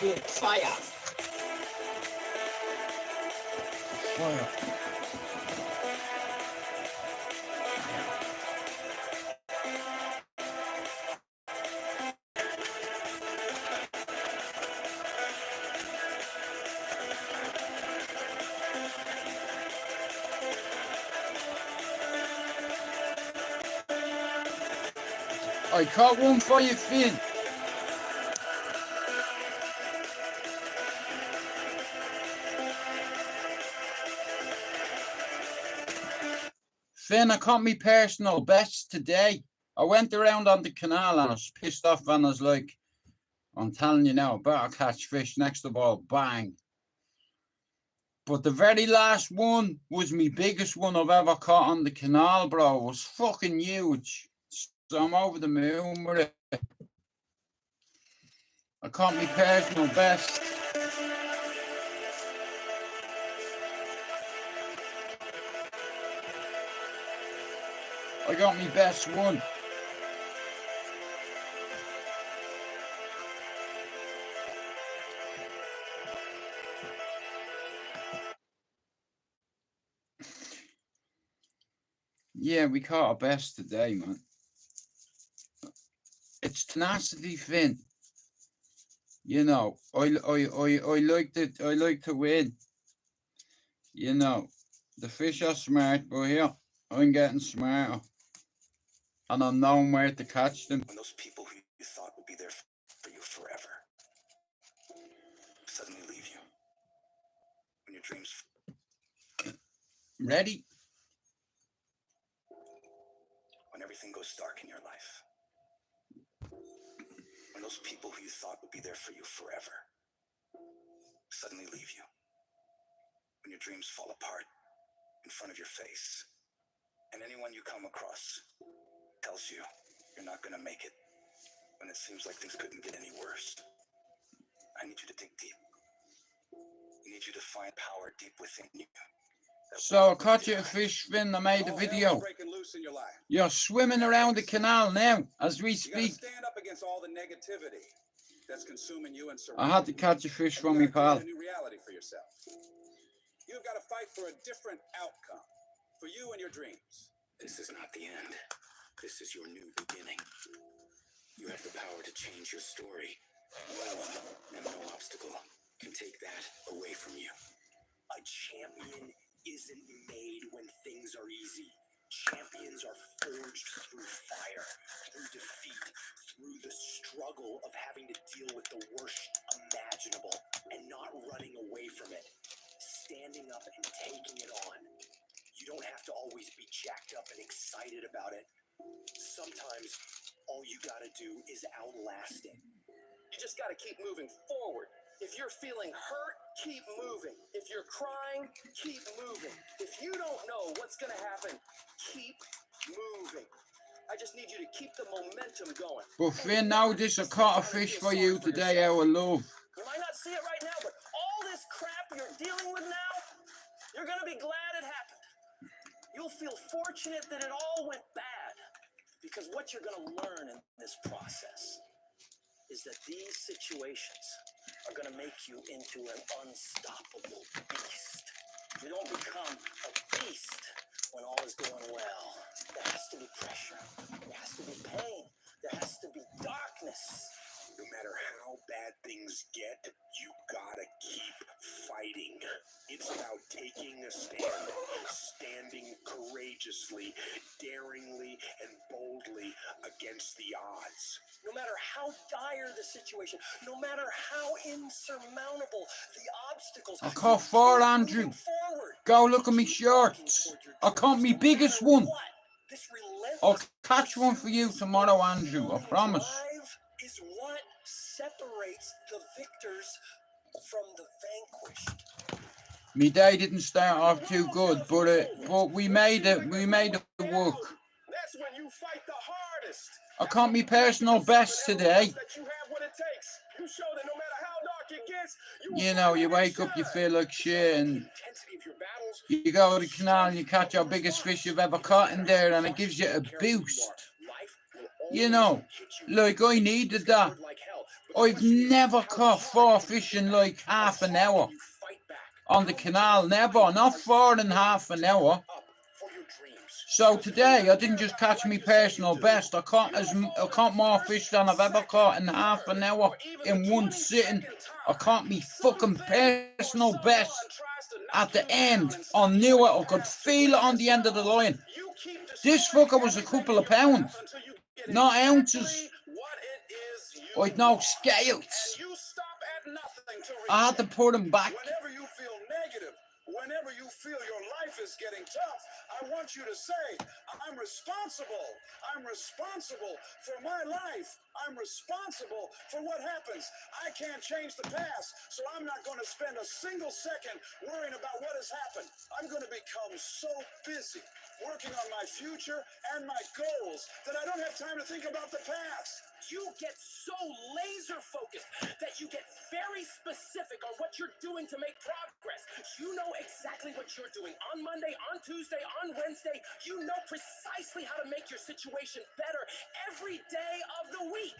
feel fire. Fire. I caught one for you, Finn. Finn, I caught me personal best today. I went around on the canal and I was pissed off and I was like, I'm telling you now, I better catch fish. Next of all, bang. But the very last one was my biggest one I've ever caught on the canal, bro. It was fucking huge. So I'm over the moon with it. I caught me personal best. I got me best one. Yeah, we caught our best today, man. It's tenacity, Finn. You know, I like to win. You know, the fish are smart, but here I'm getting smarter, and I'm knowing where to catch them. When those people who you thought would be there for you forever suddenly leave you. When your dreams. Ready? When everything goes dark in your life. When those people who you thought would be there for you forever suddenly leave you. When your dreams fall apart in front of your face, and anyone you come across tells you you're not going to make it, when it seems like things couldn't get any worse, I need you to dig deep. I need you to find power deep within you. So I caught you a fish, Finn. I made a video. You're swimming around the canal now as we speak. Stand up against all the negativity that's consuming you and I had to catch a fish from me, pal. a new reality for yourself. You've got to fight for a different outcome for you and your dreams. This is not the end. This is your new beginning. You have the power to change your story. And no obstacle can take that away from you. A champion isn't made when things are easy. Champions are forged through fire, through defeat, through the struggle of having to deal with the worst imaginable and not running away from it, standing up and taking it on. You don't have to always be jacked up and excited about it. Sometimes all you gotta do is outlast it. You just gotta keep moving forward. If you're feeling hurt, keep moving. If you're crying, keep moving. If you don't know what's gonna happen, keep moving. I just need you to keep the momentum going. But Finn, now this I caught a fish for you today, our love. You might not see it right now, but all this crap you're dealing with now, you're gonna be glad it happened. You'll feel fortunate that it all went bad, because what you're gonna learn in this process is that these situations are going to make you into an unstoppable beast. You don't become a beast when all is going well. There has to be pressure. There has to be pain. There has to be darkness. No matter how bad things get, you gotta keep fighting. It's about taking a stand, standing courageously, daringly, and boldly against the odds. No matter how dire the situation, no matter how insurmountable the obstacles, I caught 4, Andrew. Go look at me shorts. I caught me biggest one. I'll catch one for you tomorrow, Andrew. I promise. Is what separates the victors from the vanquished. Me day didn't start off too good, but we made it. We made it work. That's when you fight the hardest. I caught me personal best today. You know, you wake up, you feel like shit, and you go to the canal and you catch your biggest fish you've ever caught in there, and it gives you a boost. You know, like I needed that. I've never caught 4 fish in like half an hour on the canal. Never, not 4.5 an hour. So today I didn't just catch me personal best. I caught more fish than I've ever caught in half an hour in one sitting. I caught me fucking personal best at the end. I knew it. I could feel it on the end of the line. This fucker was a couple of pounds, not ounces. I'd no scales. I had to put him back. Whenever you feel negative, whenever you feel your life is getting tough, I want you to say, I'm responsible. I'm responsible for my life. I'm responsible for what happens. I can't change the past, so I'm not going to spend a single second worrying about what has happened. I'm going to become so busy working on my future and my goals that I don't have time to think about the past. You get so laser focused that you get very specific on what you're doing to make progress. You know exactly what you're doing on Monday, on Tuesday, on Wednesday. You know precisely how to make your situation better every day of the week.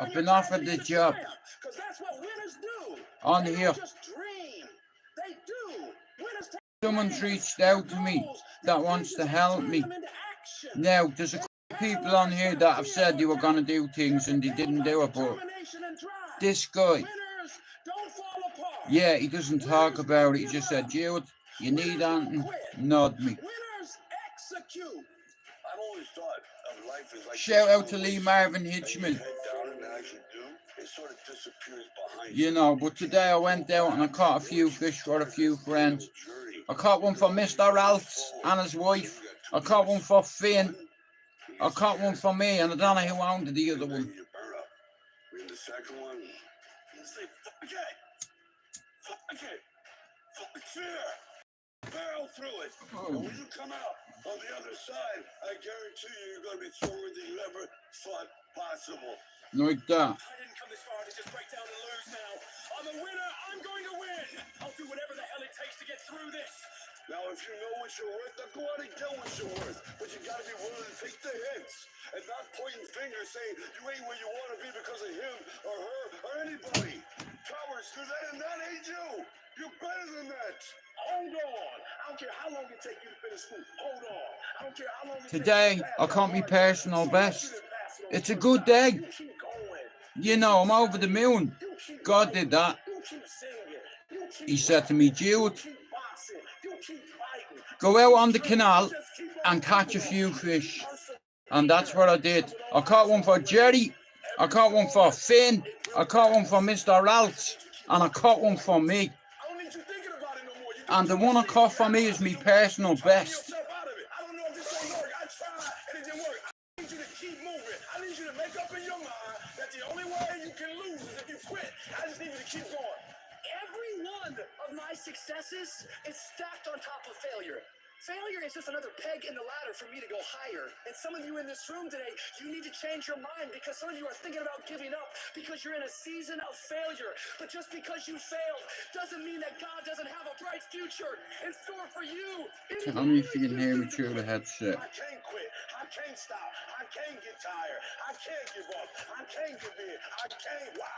I've been offered the job because that's what winners do. on They here. don't just dream. They do. Winners take Someone's reached out to me that wants to help me. Now, there's a couple of people on here that have said they were going to do things and they didn't do it, but this guy, yeah, he doesn't talk about it. He just said, Jude, you need anything? Nod me. Shout out to Lee Marvin Hitchman. You know, but today I went out and I caught a few fish for a few friends. I caught one for Mr. Ralphs and his wife. I caught one for Finn. I caught one for me, and I don't know who owned the other one. The second one, you say, fuck it, barrel through it. And when you come out on the other side, I guarantee you're going to be throwing the you ever thought possible. Like that. I didn't come this far to just break down and lose now. I'm a winner. I'm going to win. I'll do whatever the hell it takes to get through this. Now, if you know what you're worth, then go out and get what you're worth. But you got to be willing to take the hits and not pointing fingers saying you ain't where you want to be because of him or her or anybody. Cowards do that, and that ain't you. You're better than that. Hold on. I don't care how long it takes you to finish school. Hold on. I don't care how long it takes you to Today, I caught me personal best. It's a good day. You know, I'm over the moon. God did that. He said to me, Jude, go out on the canal and catch a few fish. And that's what I did. I caught one for Jerry. I caught one for Finn. I caught one for Mr. Ralphs. And I caught one for me. And the one I caught for me is my personal best. Every one of my successes is stacked on top of failure. Failure is just another peg in the ladder for me to go higher. And some of you in this room today, you need to change your mind because some of you are thinking about giving up because you're in a season of failure. But just because you failed doesn't mean that God doesn't have a bright future in store for you. Tell me if you can hear me through the headset. I can't quit. I can't stop. I can't get tired. I can't give up. I can't give in. I can't. Why?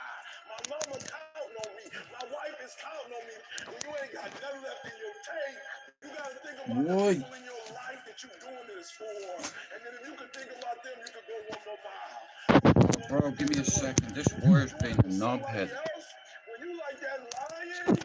My mama's counting on me. My wife is counting on me. And you ain't got nothing left in your tank. You gotta think about the people in your life that you're doing this for. And then if you could think about them, you could go one more mile. Bro, give me a second. This wire's been a knobhead. When you like that lion,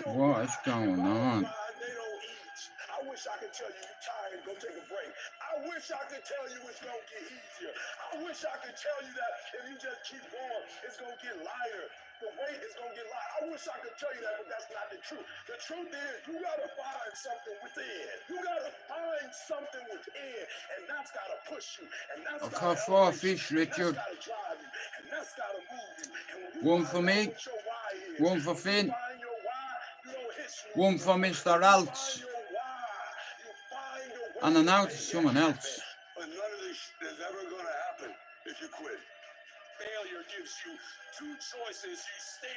What is going on? I wish I could tell you you're tired and go take a break. I wish I could tell you it's gonna get easier. I wish I could tell you that if you just keep going, it's gonna get lighter. The weight is gonna get lighter. I wish I could tell you that, but that's not the truth. The truth is you gotta find something within. You gotta find something within, and that's gotta push you. And that's I caught 4 fish, Richard. gotta drive you, and that's gotta move you. And when you One for me, find what your why is, one for Finn, find your why, you don't hit you. one for Mr. Ralphs, and an out to someone else. But none of this is ever going to happen if you quit. Failure gives you 2 choices. You stay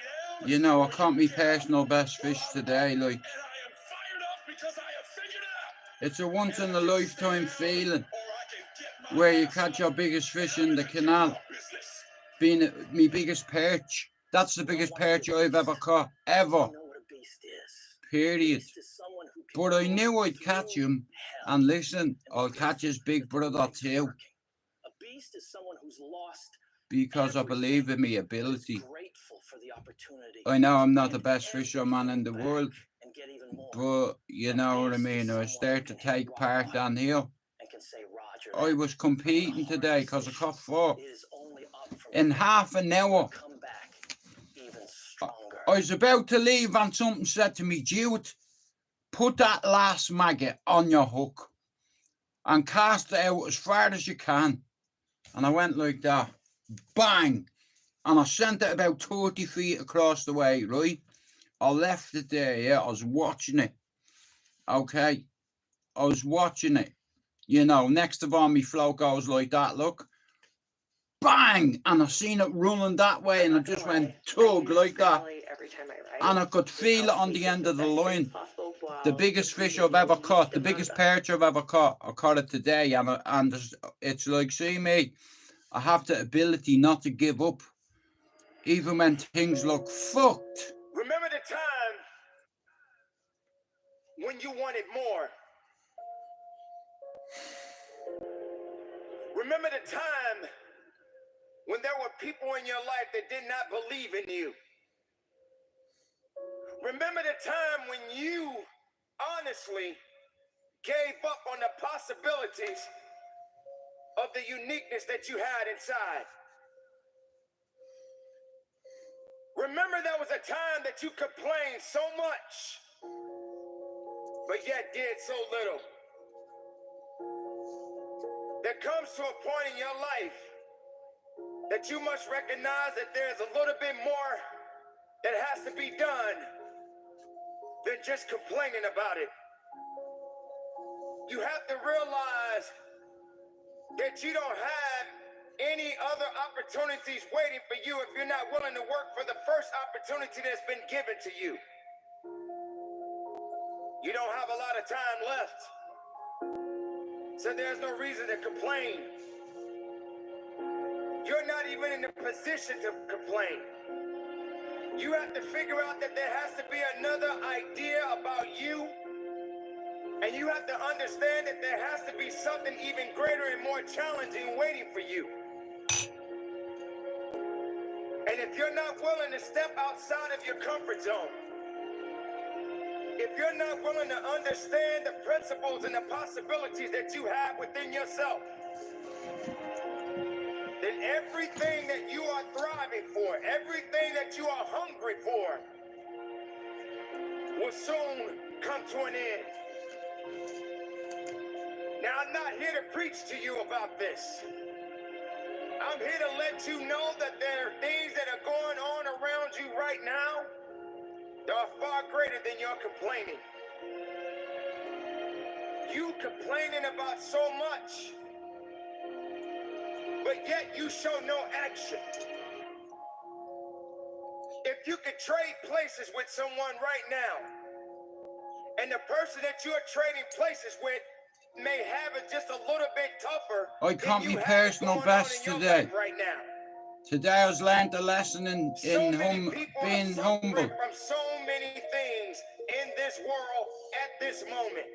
down. You know, I caught me personal best fish today, like. And I am fired up because I have figured it out. It's a once in a lifetime feeling where you catch your biggest fish in the canal Being my biggest perch. That's the biggest perch I've ever caught, ever. You know what a beast is. Period. Beast is someone who can But I go knew I'd catch through him. hell And listen, and I'll look catch his big that the brother grace is too. working. A beast is someone who's lost Because I believe in me everything, but is ability. grateful for the opportunity I know I'm to not the get best fisherman in the everything world. back and get even more. But you A know what I beast is mean. I someone start who to can hit take rock part bottom down here. and can say, Roger I that. was But competing the today hardest because I issue caught 4. is only up from In here. half an hour, Come back even stronger. I was about to leave and something said to me, Jude, put that last maggot on your hook and cast it out as far as you can. And I went like that. Bang! And I sent it about 30 feet across the way, right? I left it there, yeah. I was watching it. Okay. I was watching it. You know, next of all, my flow goes like that, look. Bang! And I seen it running that way, and I just went tug like that. And I could feel it on the end of the line. The biggest fish I've ever caught, the biggest perch I've ever caught. I caught it today, and it's like, see me, I have the ability not to give up, even when things look fucked. Remember the time when you wanted more. Remember the time when there were people in your life that did not believe in you. Remember the time when you honestly gave up on the possibilities of the uniqueness that you had inside. Remember there was a time that you complained so much, but yet did so little. There comes to a point in your life that you must recognize that there's a little bit more that has to be done than just complaining about it. You have to realize that you don't have any other opportunities waiting for you if you're not willing to work for the first opportunity that's been given to you. You don't have a lot of time left, so there's no reason to complain. You're not even in the position to complain. You have to figure out that there has to be another idea about you, and you have to understand that there has to be something even greater and more challenging waiting for you. And if you're not willing to step outside of your comfort zone, if you're not willing to understand the principles and the possibilities that you have within yourself, then everything that you are thriving for, everything that you are hungry for, will soon come to an end. Now, I'm not here to preach to you about this. I'm here to let you know that there are things that are going on around you right now that are far greater than your complaining. You complaining about so much, but yet you show no action. If you could trade places with someone right now, and the person that you're trading places with may have it just a little bit tougher, I caught my personal best today. Right now. Today I was learned a lesson in So many people are being suffering humble. from so many things in this world at this moment,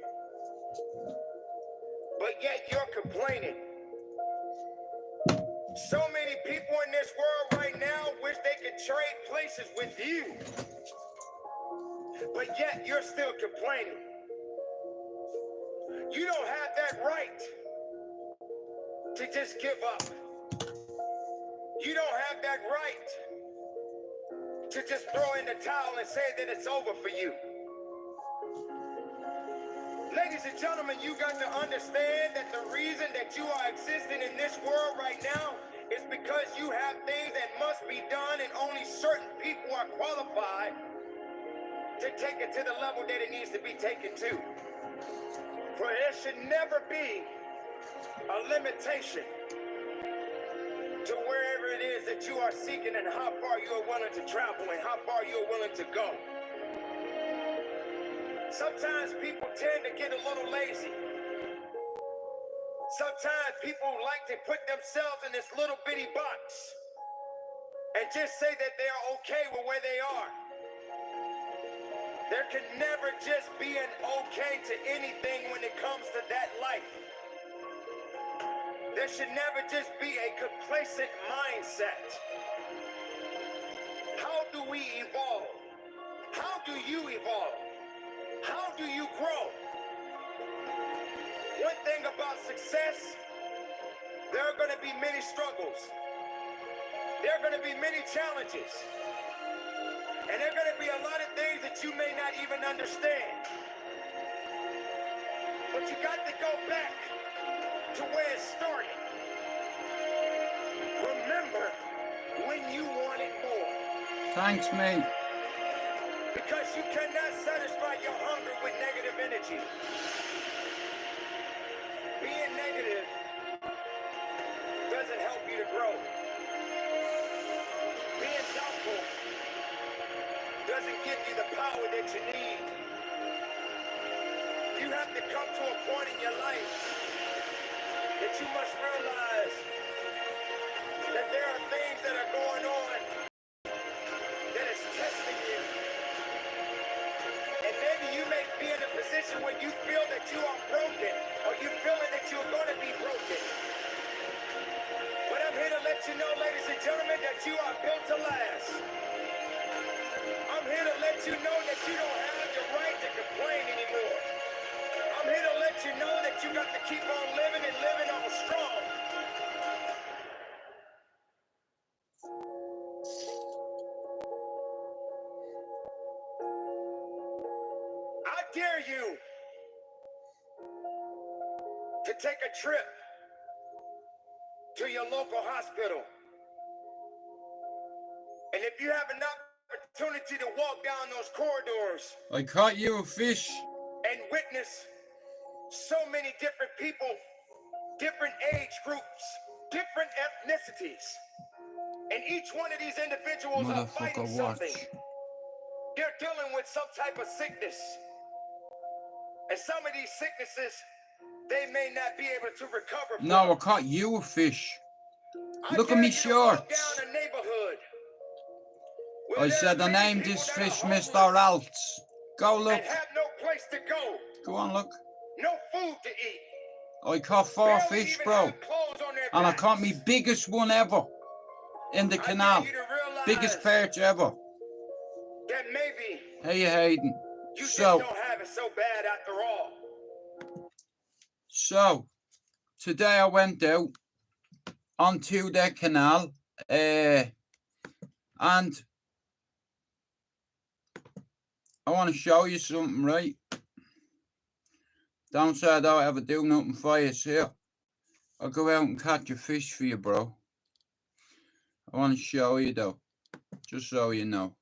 but yet you're complaining. So many people in this world right now wish they could trade places with you, but yet you're still complaining. You don't have that right to just give up. You don't have that right to just throw in the towel and say that it's over for you. Ladies and gentlemen, you got to understand that the reason that you are existing in this world right now is because you have things that must be done, and only certain people are qualified to take it to the level that it needs to be taken to. For there should never be a limitation to wherever it is that you are seeking and how far you are willing to travel and how far you are willing to go. Sometimes people tend to get a little lazy. Sometimes people like to put themselves in this little bitty box and just say that they are okay with where they are. There can never just be an okay to anything when it comes to that life. There should never just be a complacent mindset. How do we evolve? How do you evolve? How do you grow? One thing about success, there are going to be many struggles. There are going to be many challenges. And there are going to be a lot of things that you may not even understand. But you got to go back to where it started. Remember when you wanted more. Thanks, mate. Because you cannot satisfy your hunger with negative energy. Being negative doesn't help you to grow. Being doubtful doesn't give you the power that you need. You have to come to a point in your life that you must realize that there are things that are going on that is testing you. And maybe you may be in a position where you feel that you are broken, or you feeling that you're going to be broken. But I'm here to let you know, ladies and gentlemen, that you are built to last. I'm here to let you know that you don't have the right to complain anymore. I'm here to let you know that you got to keep on living and living on strong. I dare you to take a trip to your local hospital. And if you have an opportunity to walk down those corridors I caught you a fish. and witness so many different people, different age groups, different ethnicities, and each one of these individuals are fighting Motherfucker, something. watch. They're dealing with some type of sickness. And some of these sicknesses, they may not be able to recover from. No, I caught you a fish. I Look at dare me you to walk shorts. down a neighborhood where I there said are I many named people this that are fish homeless Mr. Alts. Go look. and have no place to go, Go on, look. no food to eat, I caught 4 barely fish, even bro. have clothes on their And I backs. caught me biggest one ever in the I canal. dare you to realize Biggest perch ever. that maybe Hey, Hayden. you just So, don't have it so bad after all. today I went out onto the canal and I want to show you something, right? Don't say I don't ever do nothing for you here. I'll go out and catch a fish for you, bro. I want to show you though, just so you know.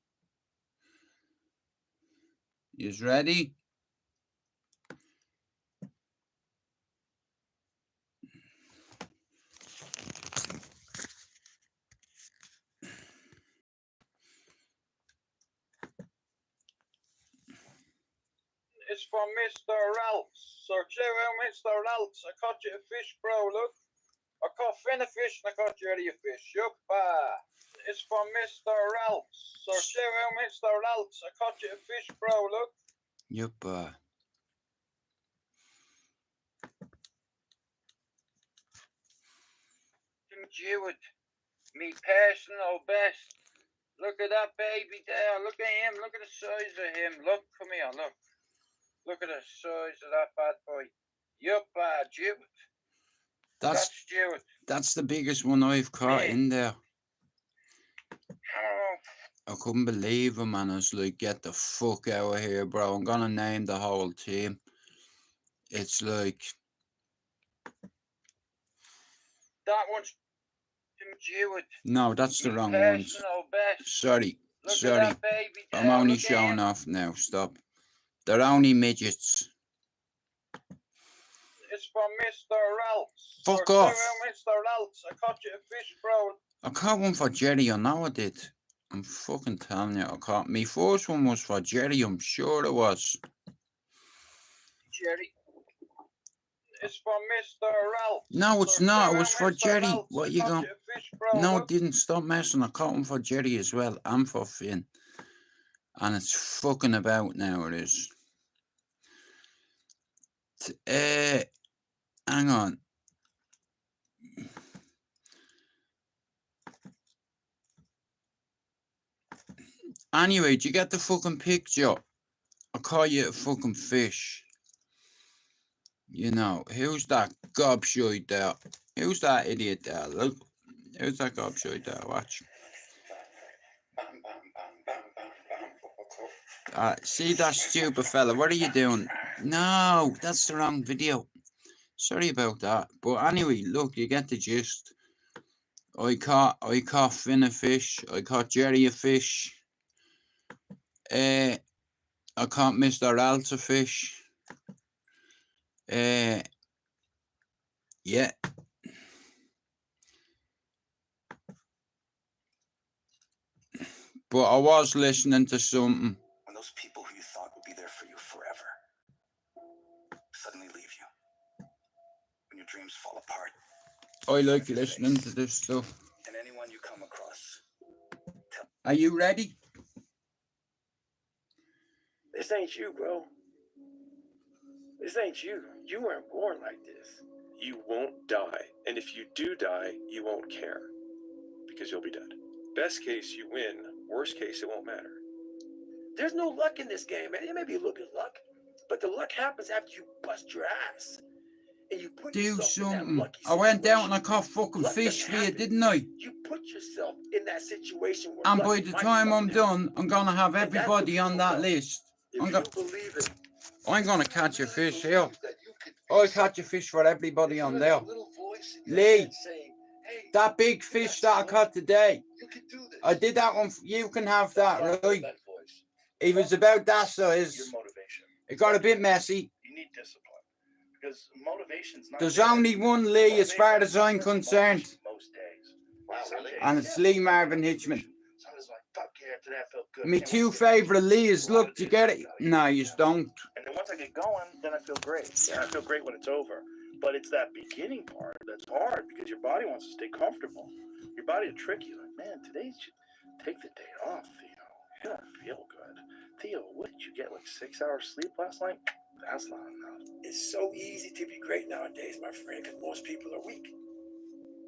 Yous ready? It's from Mr. Ralph's. So check out Mr. Ralph's. I caught you a fish, bro. Look. I caught finna fish and I caught you a fish. Yuppa. It's from Mr. Ralph's. So check out Mr. Ralph's. I caught you a fish, bro. Look. Yuppa. Jewett, me personal best. Look at that baby there. Look at him. Look at the size of him. Look, come here. Look. Look at the size of that bad boy. Yuppa, Jewett. That's Jewett. That's the biggest one I've caught in there. I couldn't believe it, man. I was like, get the fuck out of here, bro. I'm gonna name the whole team. It's like... That one's Jewett. No, that's the wrong ones. Sorry. Sorry. I'm only showing off now. Stop. They're only midgets. It's from Mr. Ralph's. Fuck off. Mr. Ralph's. I caught you a fish, bro. I caught one for Jerry. I know I did. I'm fucking telling you, I caught me. First one was for Jerry. I'm sure it was. Jerry. is for Mr. Ralph. No, it's So not. It shout was out for Mr. Jerry. Ralph. What I you caught going? you a fish, bro. No, Look. it didn't. Stop messing. I caught him for Jerry as well, and for Finn. And it's fucking about now. It is. Hang on. Anyway, do you get the fucking picture? I caught you a fucking fish. You know, who's that gobshite there? Who's that idiot there? Look, who's that gobshite there? Watch. See that stupid fella? What are you doing? No, that's the wrong video. Sorry about that. But anyway, look, you get the gist. I caught Finn a fish. I caught Jerry a fish. I caught Mr. Ralph a fish. Yeah. But I was listening to something. When those people who you thought would be there for you forever suddenly leave you. When your dreams fall apart. I like listening to this stuff. And anyone you come across. Are you ready? This ain't you, bro. This ain't you. You weren't born like this. You won't die, and if you do die, you won't care, because you'll be dead. Best case, you win. Worst case, it won't matter. There's no luck in this game, man. It may be a little bit of luck, but the luck happens after you bust your ass. And you put Do yourself in that something. lucky I went out and I situation. caught fucking Luck fish doesn't for you, happen. didn't I? You put yourself in that situation where And luck by the might time I'm come in. done, I'm gonna have And that's what everybody you on don't that know. list. If I'm you gonna, believe it, I'm gonna catch a fish here. I'll catch a fish for everybody on there. Lee, that big fish that I caught today, I did that one. You can have that, right? It was about that size. It got a bit messy. You need discipline. Because motivation's not There's there. only one Lee as far as I'm concerned. Most days. Some days, And it's Lee Marvin Hitchman. some days like, fuck yeah, today I felt good. My Can't wait two to get back. favourite Lees, look, do you get it? No, you don't. And then once I get going, then I feel great. And I feel great when it's over. But it's that beginning part that's hard because your body wants to stay comfortable. Your body will trick you. Like, man, today take the day off, Theo. You don't feel good. Theo, what did you get? Like 6 hours sleep last night? That's not enough. it's so easy to be great nowadays, my friend, because most people are weak.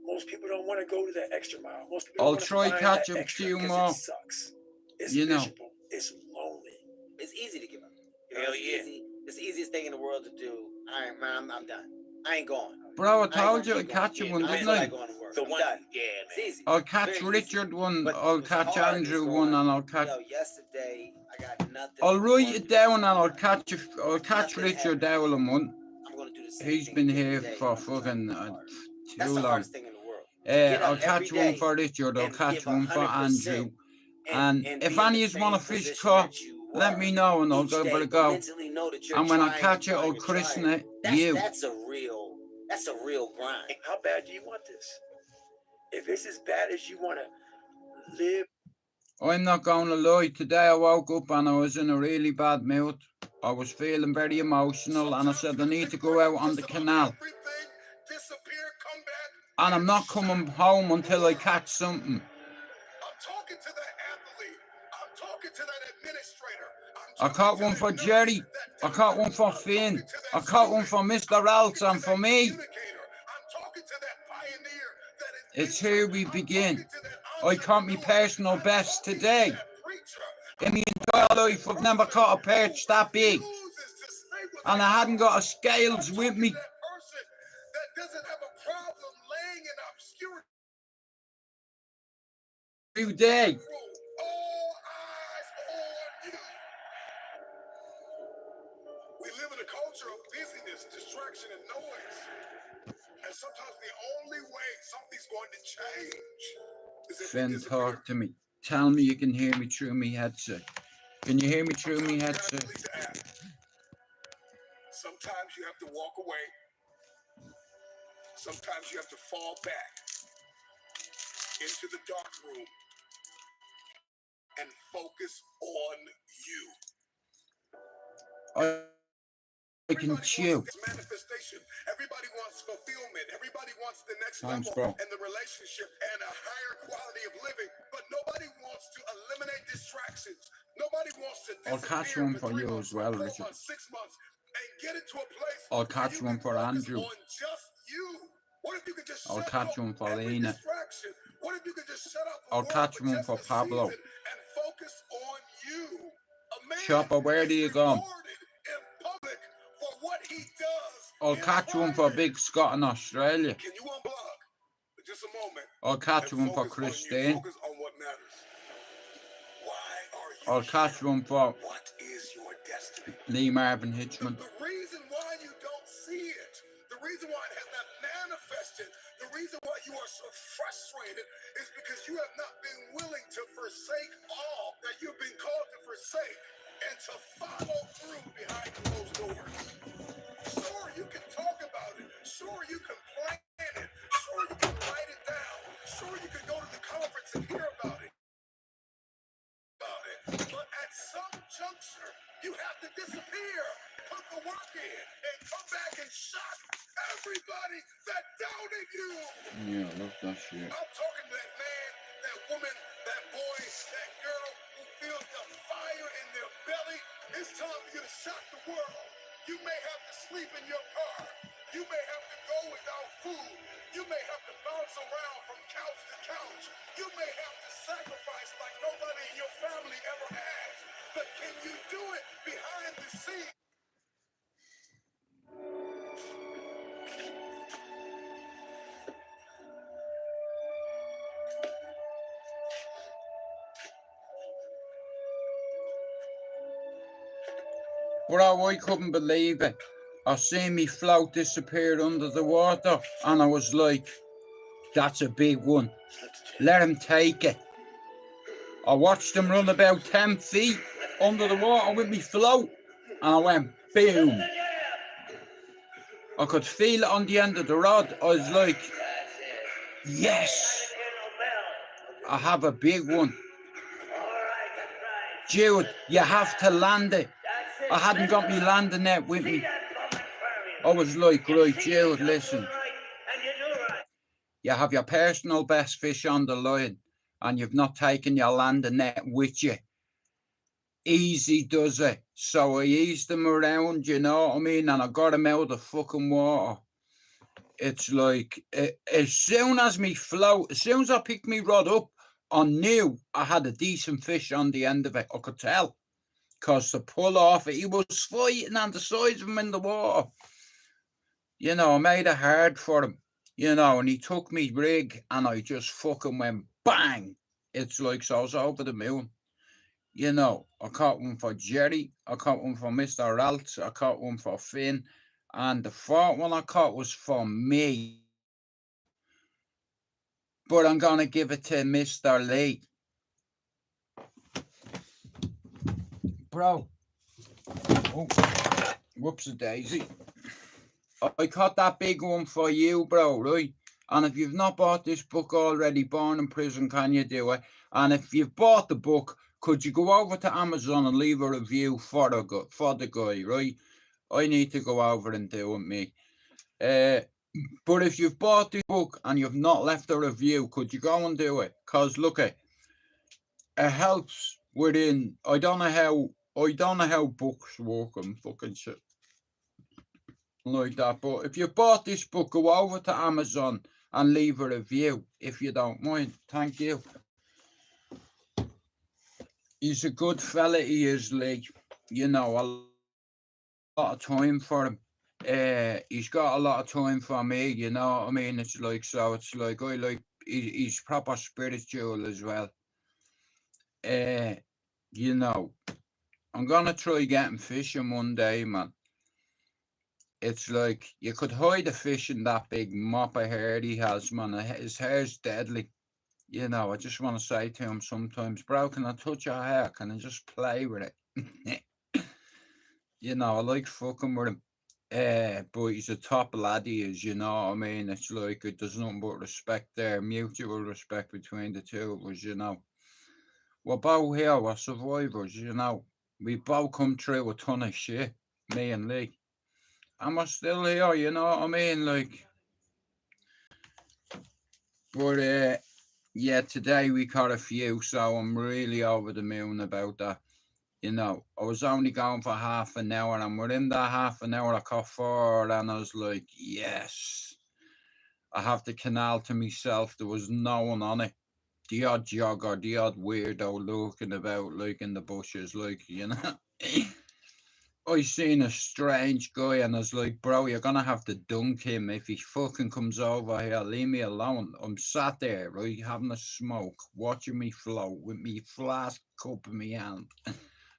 Most people don't want to go to that extra mile. Most people I'll don't want to try find catch that a extra few 'cause more. it sucks. It's You know. miserable. It's lonely. It's easy to give up. You know, Hell it's yeah. easy. It's the easiest thing in the world to do. All right, man, I'm done. I ain't going. Bro, I ain't told gonna you I'd keep going. catch one, I didn't feel I? like going to work. The I'm one, done. yeah, It's man. easy. I'll catch Very Richard one, But I'll what's catch hard is Andrew going, one, and I'll catch... Yo, yesterday I got nothing. I'll for write work it down and I'll today. catch Nothing Richard happened. Dowling one. I'm gonna do the same He's thing been again here today, for but I'm trying fucking hard. too That's the long. hardest thing in the world. Get I'll up every catch one day for Richard, I'll and catch give one for 100%. Andrew. And And if be in any the of you want a same fish position caught, that you let were me know and I'll each give it day. a go. Mentally know that you're And when I trying, catch it, you're I'll trying, christen you're it trying. you. That's a real grind. How bad do you want this? If it's as bad as you want to live, I'm not going to lie, today I woke up and I was in a really bad mood. I was feeling very emotional and I said I need to go out on the canal. And I'm not coming home until I catch something. I'm talking to that athlete. I'm talking to that administrator. I caught one for Jerry. I caught one for Finn. I caught one for Mr. Ralph and for me. I'm talking to that pioneer. It's here we begin. I caught me personal best today. In my entire life, I've never caught a perch that big. And I hadn't got a scales with me. That doesn't have a problem laying in obscurity. Every day. All eyes on you. We live in a culture of busyness, distraction, and noise. And sometimes the only way something's going to change is if Finn, you disappear. talk to me. Tell me you can hear me through my headset. Can you hear me through my headset? Sometimes you have to walk away. Sometimes you have to fall back into the dark room and focus on you. I can chew. Manifestation. Everybody wants fulfillment. Everybody wants the next Thanks, level bro. and the relationship and a higher quality of living. But nobody wants to eliminate distractions. Nobody wants to I'll catch disappear one for for 3 you months, as well, 4 Richard. months, 6 months, and get into a place I'll where catch you one can for focus Andrew. on just you. What if you could just I'll shut catch out one for every Lena. distraction? What if you could just shut out the I'll world catch for one just for a Pablo. season and focus on you? A man Chopper, where do is you go? rewarded in public for what he does I'll in catch one for private. Big Scott in Australia. Can you unplug for just a moment I'll catch and one for focus on you? Christine. Focus on what matters. Why are you I'll catch here? one for What is your destiny? Lee Marvin Hitchman. The reason why you don't see it, the reason why it has not manifested, the reason why you are so frustrated is because you have not been willing to forsake all that you've been called to forsake and to follow through behind closed doors. Sure, you can talk about it. Sure, you can plan it. Sure, you can write it down. Sure, you can go to the conference and hear about it. But at some juncture, you have to disappear, put the work in, and come back and shock everybody that doubted you. Yeah, I love that shit. I'm talking to that man, that woman, that boy, that girl who feels the fire in their belly. It's time for you to shock the world. You may have to sleep in your car. You may have to go without food. You may have to bounce around from couch to couch. You may have to sacrifice like nobody in your family ever has. But can you do it behind the scenes? Bro, I couldn't believe it. I seen me float disappear under the water, and I was like, that's a big one. Let him take it. I watched him run about 10 feet under the water with me float, and I went boom. I could feel it on the end of the rod. I was like, yes, I have a big one. Jude, you have to land it. I hadn't got me landing net with me. I was like, right, Jude, listen. You have your personal best fish on the line, and you've not taken your landing net with you. Easy does it. So I eased him around, you know what I mean? And I got him out of the fucking water. It's like, as soon as I picked me rod up, I knew I had a decent fish on the end of it. I could tell. Because to pull off it, he was fighting on the sides of him in the water. You know, I made it hard for him. You know, and he took me rig, and I just fucking went bang. It's like, so I was over the moon. You know, I caught one for Jerry. I caught one for Mr. Ralph. I caught one for Finn. And the fourth one I caught was for me. But I'm going to give it to Mr. Lee. Bro. Oh, whoops-a-daisy. I caught that big one for you, bro, right? And if you've not bought this book already, Born in Prison, Can You Do It? And if you've bought the book, could you go over to Amazon and leave a review for the guy, right? I need to go over and do it, me. But if you've bought the book and you've not left a review, could you go and do it? Because look, it helps within. I don't know how books work and fucking shit like that. But if you bought this book, go over to Amazon and leave a review if you don't mind. Thank you. He's a good fella, he is, Lee. You know, a lot of time for him. He's got a lot of time for me, you know what I mean? It's like, so it's like, he's proper spiritual as well. You know, I'm gonna try getting fishing one day, man. It's like, you could hide a fish in that big mop of hair he has, man. His hair's deadly. You know, I just want to say to him sometimes, bro, can I touch your hair? Can I just play with it? You know, I like fucking with him. But he's a top lad, he is, you know what I mean? It's like, there's nothing but respect there, mutual respect between the two of us, you know. We're both here, we're survivors, you know. We both come through a ton of shit, me and Lee. am I still here? You know what I mean? Like, but yeah, today we caught a few, so I'm really over the moon about that. You know, I was only going for half an hour, and within that half an hour, I caught 4, and I was like, yes, I have the canal to myself. There was no one on it. The odd jogger, the odd weirdo looking about, like in the bushes, like, you know. I seen a strange guy, and I was like, bro, you're gonna have to dunk him if he fucking comes over here. Leave me alone. I'm sat there, right, having a smoke, watching me float with me flask cup in my hand,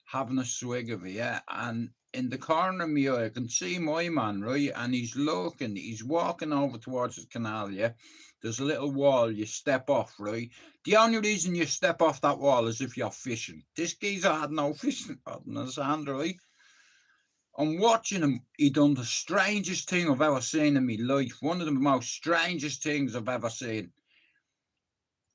having a swig of it, yeah. And in the corner of my eye, I can see my man, right, and he's looking, he's walking over towards the canal, yeah. There's a little wall you step off, right? The only reason you step off that wall is if you're fishing. This geezer had no fishing rod in his hand, right? I'm watching him. He done the strangest thing I've ever seen in my life. One of the most strangest things I've ever seen.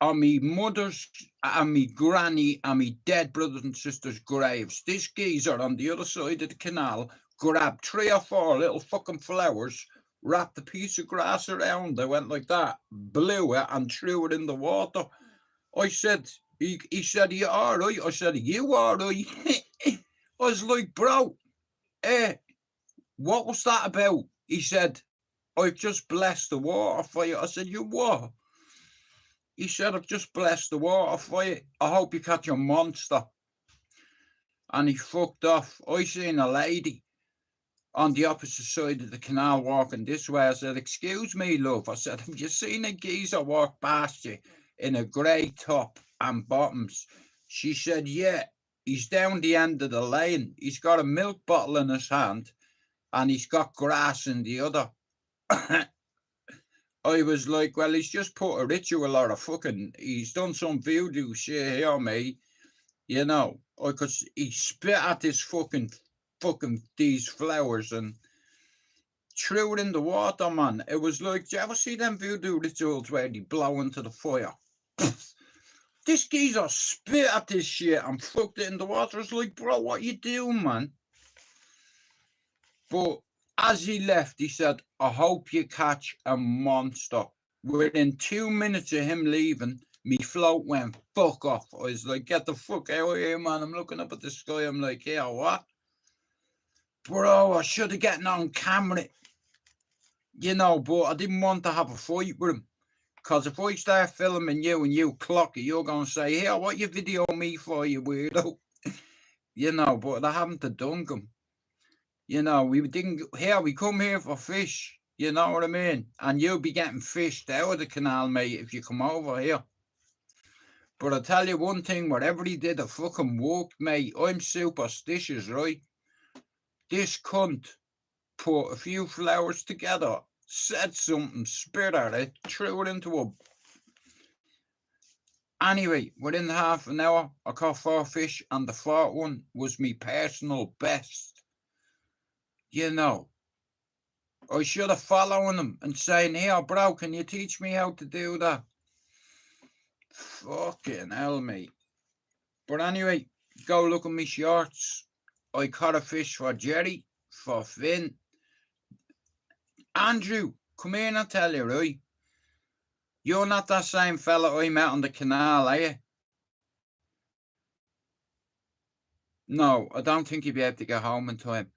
On me mother's and me granny and me dead brothers and sisters' graves, this geezer on the other side of the canal grabbed 3 or 4 little fucking flowers, wrapped a piece of grass around. They went like that, blew it, and threw it in the water. I said, he said, you all right? I said, you all right? I was like, bro, what was that about? He said, I've just blessed the water for you. I said, you what? He said, I've just blessed the water for you. I hope you catch a monster. And he fucked off. I seen a lady on the opposite side of the canal walking this way. I said, excuse me, love. I said, have you seen a geezer walk past you in a grey top and bottoms? She said, yeah, he's down the end of the lane. He's got a milk bottle in his hand, and he's got grass in the other. I was like, well, he's just put a ritual or a fucking, he's done some voodoo shit here, mate. You know, because he spit at this fucking these flowers and threw it in the water, man. It was like, do you ever see them voodoo rituals where they blow into the fire? This geezer spit at this shit and fucked it in the water. It's like, bro, what you doing, man? But as he left, he said, I hope you catch a monster. Within 2 minutes of him leaving, me float went fuck off. I was like, get the fuck out of here, man. I'm looking up at the sky. I'm like, yeah, what? Bro, I should have gotten on camera. You know, but I didn't want to have a fight with him. Because if I start filming you and you clock it, you're going to say, here, what you video me for, you weirdo? You know, but I haven't to dunk him. You know, we come here for fish. You know what I mean? And you'll be getting fished out of the canal, mate, if you come over here. But I tell you one thing, whatever he did, it fucking worked, mate. I'm superstitious, right? This cunt put a few flowers together, said something, spit at it, threw it into a... Anyway, within half an hour, I caught 4 fish, and the 4th one was me personal best. You know, I should have followed him and saying, here, bro, can you teach me how to do that? Fucking hell, mate. But anyway, go look at me shorts. I caught a fish for Jerry, for Finn. Andrew, come here and I'll tell you, right? You're not that same fella I met on the canal, are you? No, I don't think you'll be able to get home in time.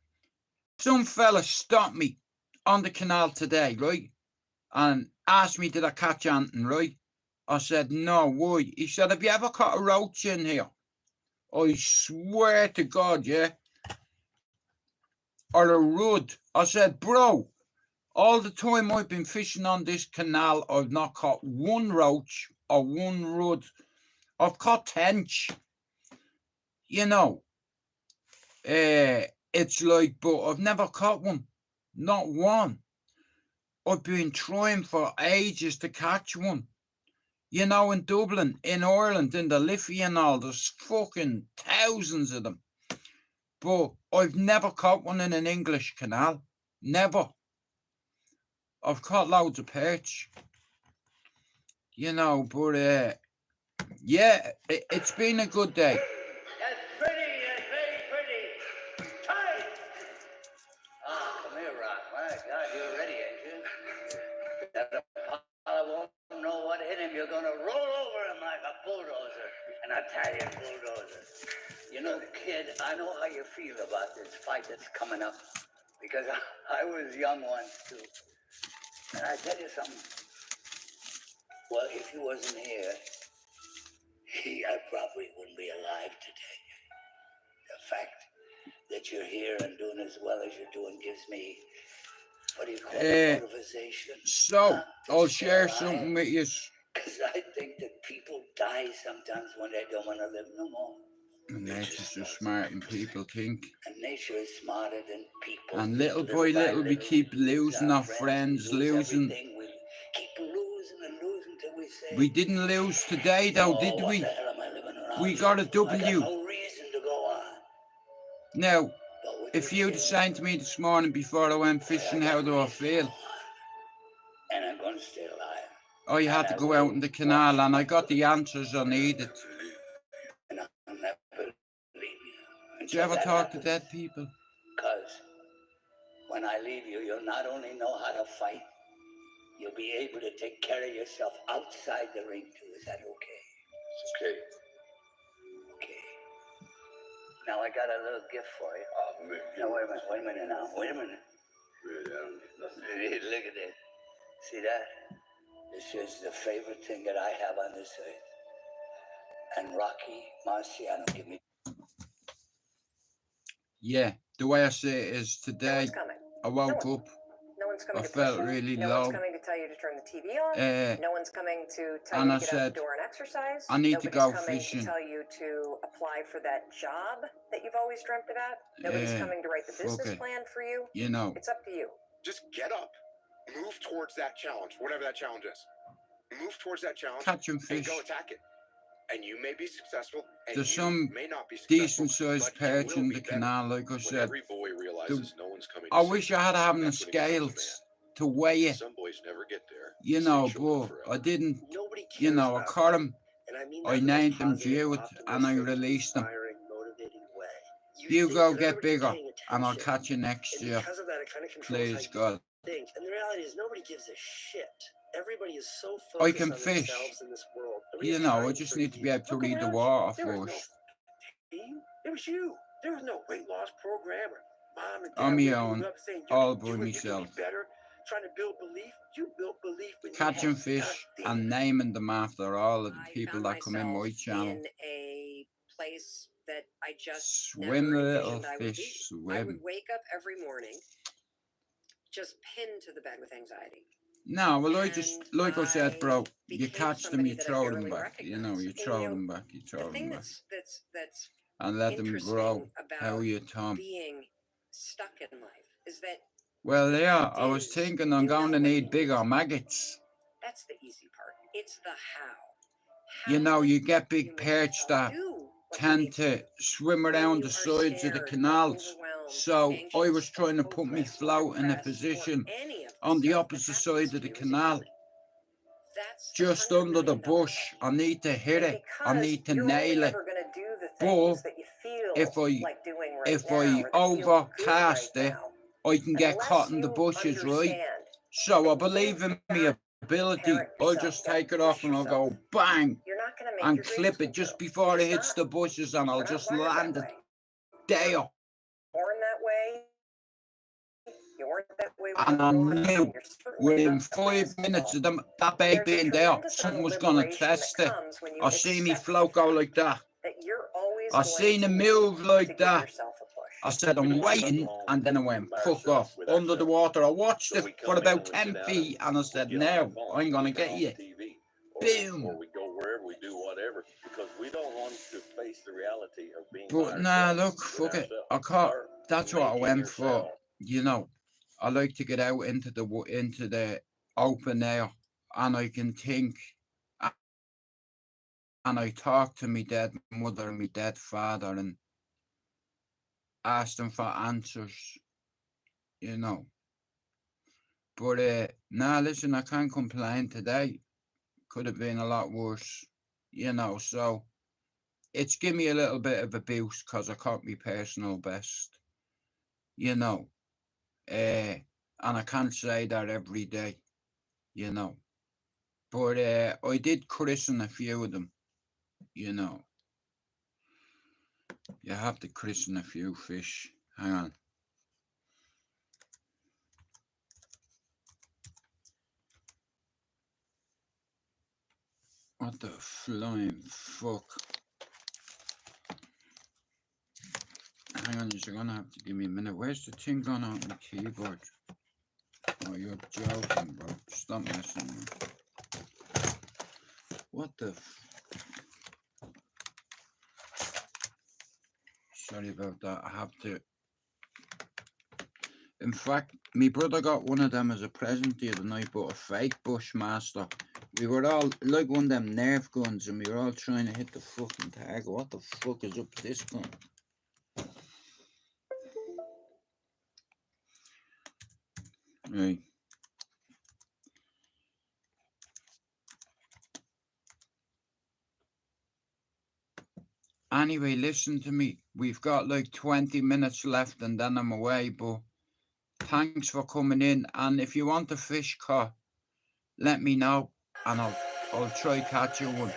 Some fella stopped me on the canal today, right? And asked me, did I catch anything, right? I said, no, why? He said, have you ever caught a roach in here? I swear to God, yeah. Or a rudd. I said, bro, all the time I've been fishing on this canal, I've not caught one roach or one rudd. I've caught tench. You know, it's like, but I've never caught one. Not one. I've been trying for ages to catch one. You know, in Dublin, in Ireland, in the Liffey and all, there's fucking thousands of them. But I've never caught one in an English canal. Never. I've caught loads of perch. You know, but yeah, it's been a good day. That's pretty, that's very pretty. Tight! Ah, come here, Rock. Italian bulldozer. You know, kid, I know how you feel about this fight that's coming up. Because I was young once, too. And I tell you something. Well, if you wasn't here, I probably wouldn't be alive today. The fact that you're here and doing as well as you're doing gives me, what do you call it, motivation. So, I'll share something with you. Because I think that people die sometimes when they don't want to live no more. And nature's so smart than people think. And nature is smarter than people. And little by little, we keep losing our friends, losing. We keep losing and losing till we say. We didn't lose today, though, did we? What the hell am I living around We got a W. I got no reason to go on. Now, if you'd saying to me this morning before I went fishing, how do I feel? And I'm going to stay alive. I had to go out in the canal and I got the answers I needed. And I'll never leave you. Do you ever talk to dead people? Because when I leave you, you'll not only know how to fight, you'll be able to take care of yourself outside the ring too. Is that okay? It's okay. Okay. Now I got a little gift for you. No, wait a minute now. Wait a minute. Really, I don't need nothing. Look at this. See that? This is the favorite thing that I have on this earth. And Rocky Marciano give me. Yeah, the way I see it is today, I woke up, No one's coming I to felt push you. really No low. one's coming to tell you to turn the TV on. No one's coming to tell and you I to get out said, the door and exercise. I need to Nobody's go coming fishing. to tell you to apply for that job that you've always dreamt about. Nobody's coming to write the business plan for you. You know. It's up to you. Just get up, move towards that challenge, whatever that challenge is. Move towards that challenge Catching and fish. go attack it. And you may be successful, and There's you some may not be successful, decent sized but you perch will in be the better. canal, like I When said. every boy realizes no one's coming to I save wish him, I had having the that's when he becomes a man. scales to weigh it, Some boys never get there. you Stay know, children but forever. I didn't, Nobody cares you know, I about caught you. him, And I mean I that in a named him positive, Jewett, and I optimistic, released him. inspiring, motivating way. You think go that get everybody's bigger, paying and I'll attention, catch you next and year. because of that, it kind of controls Please, how God. you think. And the reality is, nobody gives a shit. Everybody is so I focused can on fish. themselves in this world. You Everybody's know, I trying just for need to be you. able to Look read the around you. water There was no first. team. It was you. There was no weight loss program or mom and dad On my waking own, you up saying all you by can do it, myself. you can be better. Trying to build belief. You built belief when Catching you had fish nothing. and naming them after all of the I people found that come in my myself channel. in a place that I just Swim, never little envisioned I would be. fish, I would swim. wake up every morning just pinned to the bed with anxiety. No, well, I just, And like I said, bro, you became catch them, somebody you that I throw them barely back. You know, recognized. you And, throw you know, them back, you the throw thing them back. that's And let them interesting grow. How about you, Tom? being stuck in life is that Well, the yeah, fact I was is, thinking I'm you going know to what you need need. bigger maggots. That's the easy part. It's the how. You know, How you get you big make perch yourself that do what you tend need to do. swim When around you the are sides of the scared, canals. overwhelmed, So I was anxious, trying to put my hopeless, or float in a depressed, or position any of the on the stuff that opposite happens side to of the you as a canal, human. That's the just $100 under the million bush. question. I need to hit And it. I because need to you're nail only it. ever going to do the But things that you feel if I like doing right if now, I or that feel good right overcast it, now, I can get unless caught in the you bushes, right? understand So I that you believe in my gotta ability. parent I'll yourself, just you gotta take it off push and I'll yourself, go bang you're not going to make and your dreams clip come it just true. before You're it hits just the not. bushes, and I'll We're not just wired that land it way. there. Born that way. You weren't that way when And you I were born, and knew you're certainly within not that way 5 as an minutes of adult. that But baby there's a being there, tremendous amount something of was going to liberation that test it. comes when you I see me accept the float go fact like that. that you're always I going seen to him need move to like give that. yourself a push. I said, We I'm don't have nothing waiting, wrong and then I with went, embarrass fuck off, ourselves with under the ourselves. water. I watched So it we for come in about and we 10 sit down feet, and I said, get on our no, phone, I'm going to we turn get on you. the TV, Boom. or we go wherever, we do whatever, because we don't want to face the reality of being But by nah, ourselves look, with fuck it. ourselves. I can't. Start That's what I making went for. yourself. You know, I like to get out into the open air, and I can think, and I talk to me dead mother and me dead father, and ask them for answers. You know. But nah, listen, I can't complain today. Could have been a lot worse. You know, so it's give me a little bit of a boost because I caught me personal best. You know. And I can't say that every day, you know. But I did christen a few of them, you know. You have to christen a few fish. Hang on. What the flying fuck? Hang on, you're gonna have to give me a minute. Where's the thing gone on the keyboard? Oh, you're joking, bro. Stop messing with me. What the Sorry about that. I have to. In fact, my brother got one of them as a present the other night, but a fake Bushmaster. We were all like one of them Nerf guns, and we were all trying to hit the fucking target. What the fuck is up with this gun? Right. Anyway, listen to me. We've got like 20 minutes left, and then I'm away. But thanks for coming in. And if you want a fish caught, let me know, and I'll try catch you one.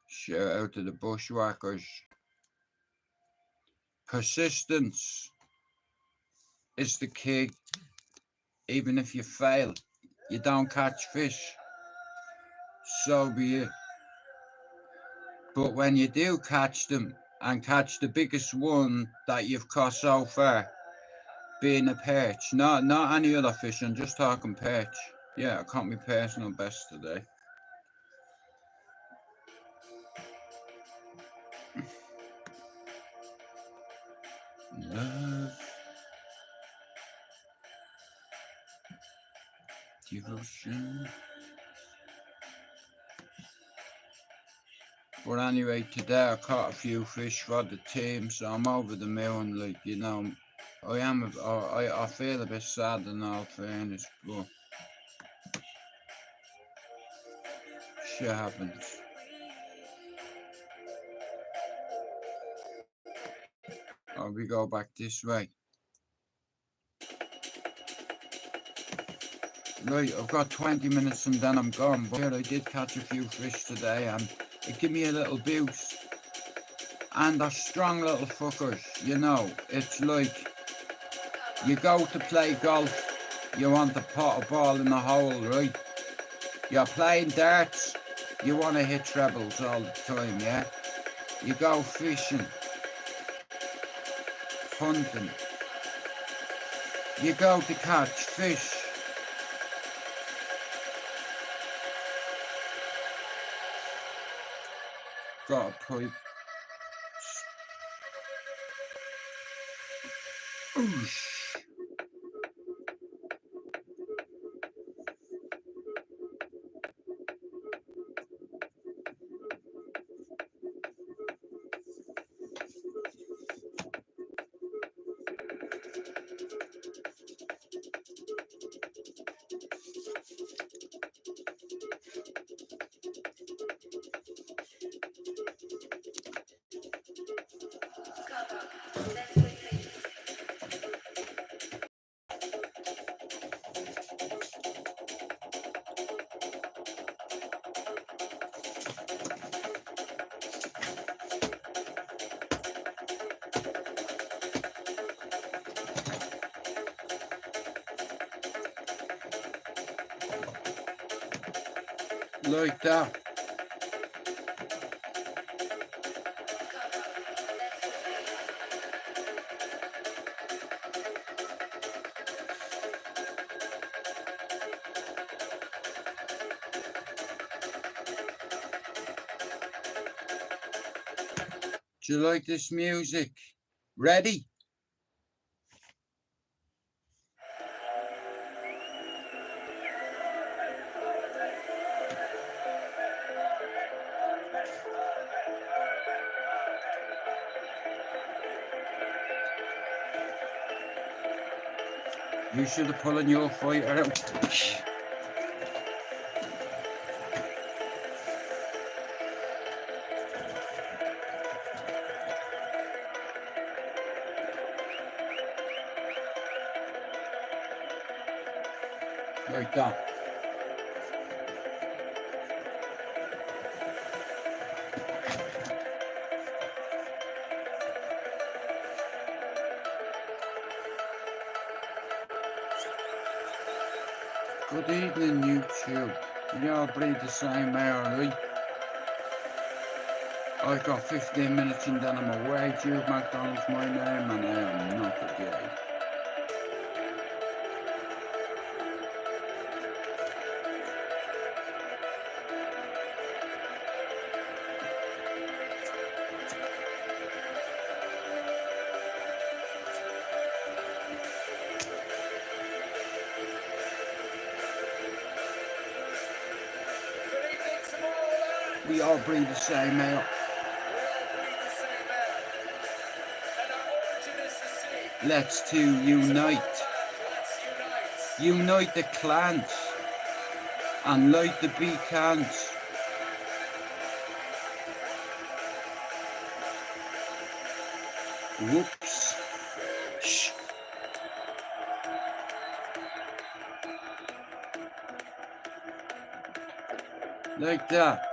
Shout out to the bushwhackers. Persistence is the key. Even if you fail, you don't catch fish, so be it. But when you do catch them, and catch the biggest one that you've caught so far, being a perch, not any other fish, I'm just talking perch. Yeah, I caught my personal best today. Love, devotion. But anyway, today I caught a few fish for the team, so I'm over the moon. Like, you know, I feel a bit sad in all fairness, but shit happens. Oh, we go back this way. Right, I've got 20 minutes and then I'm gone, but here I did catch a few fish today and it gave me a little boost. And they're strong little fuckers, you know. It's like you go to play golf, you want to put a ball in the hole, right? You're playing darts, you want to hit trebles all the time, yeah? You go fishing, hunting, you go to catch fish. Got a pipe. Oosh. Like that. Do you like this music? Ready? You should have pulled your fighter out. Like that. Good evening, YouTube. We all breathe the same air, right? I got 15 minutes and then I'm away. Jude McDonald's my name and I am not a gay. We all breathe the same air. Let's unite. Unite the clans and light the beacons. Whoops. Shh. Like that.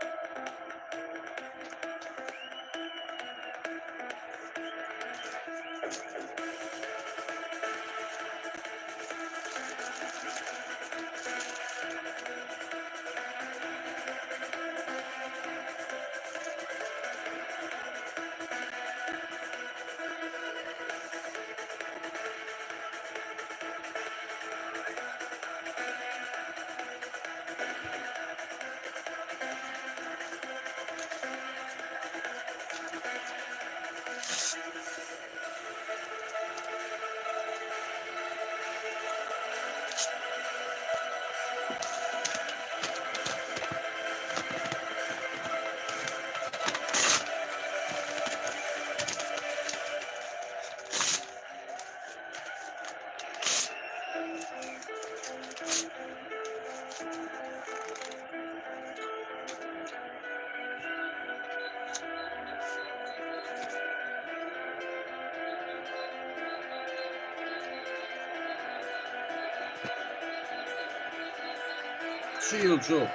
Shields up.